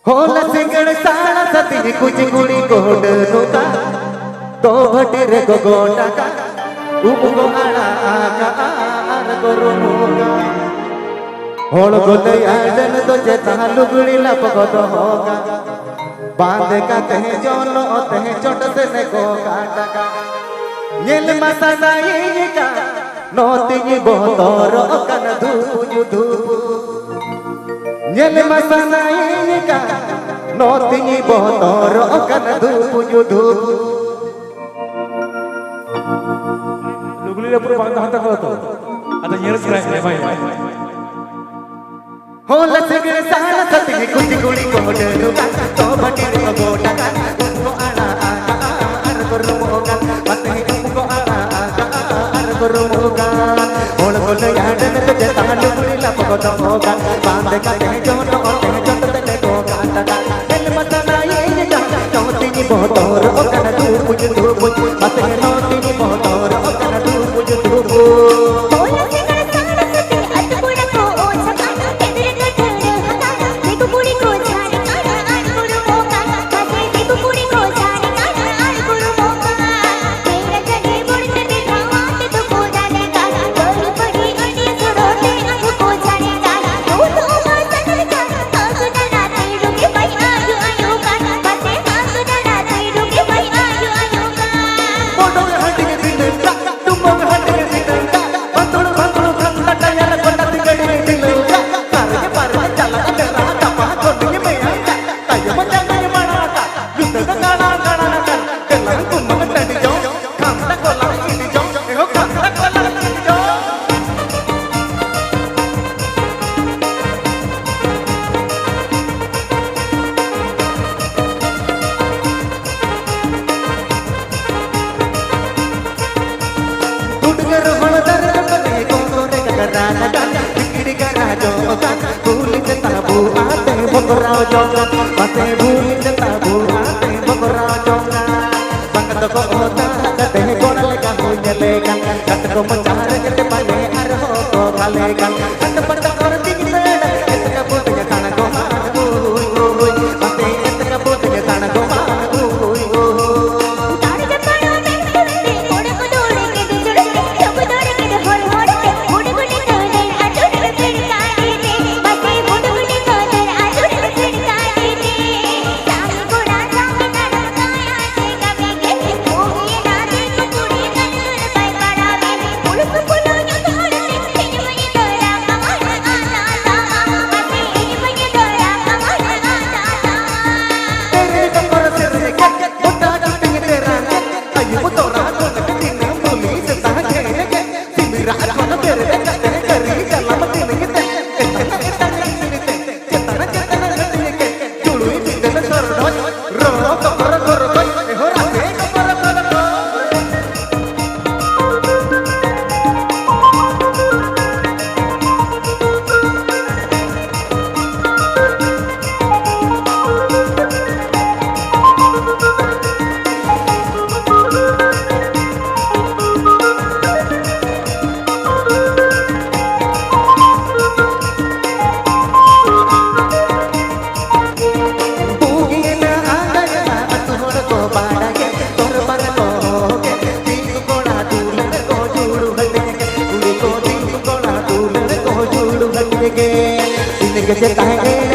होला सिंगड़ साला सती कुछ कुड़ी कोड नुका तो भटेरे को गोटा का उमगो आड़ा आका आर करो मुका होल गोले आडन तो जेता लुगड़ी लपको तो होगा बांध का तहे जोनो तहे चोट से ने को काटा का येल मसाला ये का नोती बोतोर कन धूप धूप येल मसाला ये का नोती बोतोर कन धूप धूप लुगडीला पुढे बांधा हात करतो आता येरच राहिले बाई हो लसगड़ साला सती कुछ गुड़ी कोड नुका तो भटेरे को गोटा का उमगो आड़ा आका आर करो मुका मते उमगो आड़ा आका आर करो मुका होल गोले आडन तो जेता लुगड़ी लपको तो होगा बांध का तहे जोनो तहे चोट तने को काटा का दिल मसाला ये का नोती बोतोर कन धूप धूप मते नोती बोतोर कन धूप धूप मते भूल ताबू आते बकरा जोंगा संगत को होता कते कोणल का होले का कत को मचार के पाले हर हो तो खाले का कत पट कर दिखते इतना बोत के ताना को ओय मते इतना बोत के ताना को ताड़ के पाड़ो में ते मोड़ को दौड़े के जुड़ के सब दौड़े के होड़ होड़ के मुड़ गुड़ी तोड़े आटो रे फिर काटे दे मते मुड़ गुड़ी तोड़े आटो रे फिर काटे दे साम गोड़ा साम नड़ा काया से कभी के भूमिए ना दे को कुड़ी नजर पाई पड़ावे पुलक पुलो जो तोड़ से इन में तोड़ा कमाल आना ता मते इन में तोड़ा कमाल आना ता तेरे कमर से रे के उठा टूटेंगे तेरा अयो तोरा को दिन भूली से ता घेरे के सिमरा को तेरे कते करी गला मत नहीं ते चेतना के चुड़ुई दिन सर रो कमर कर कोई हो राते कमर कर के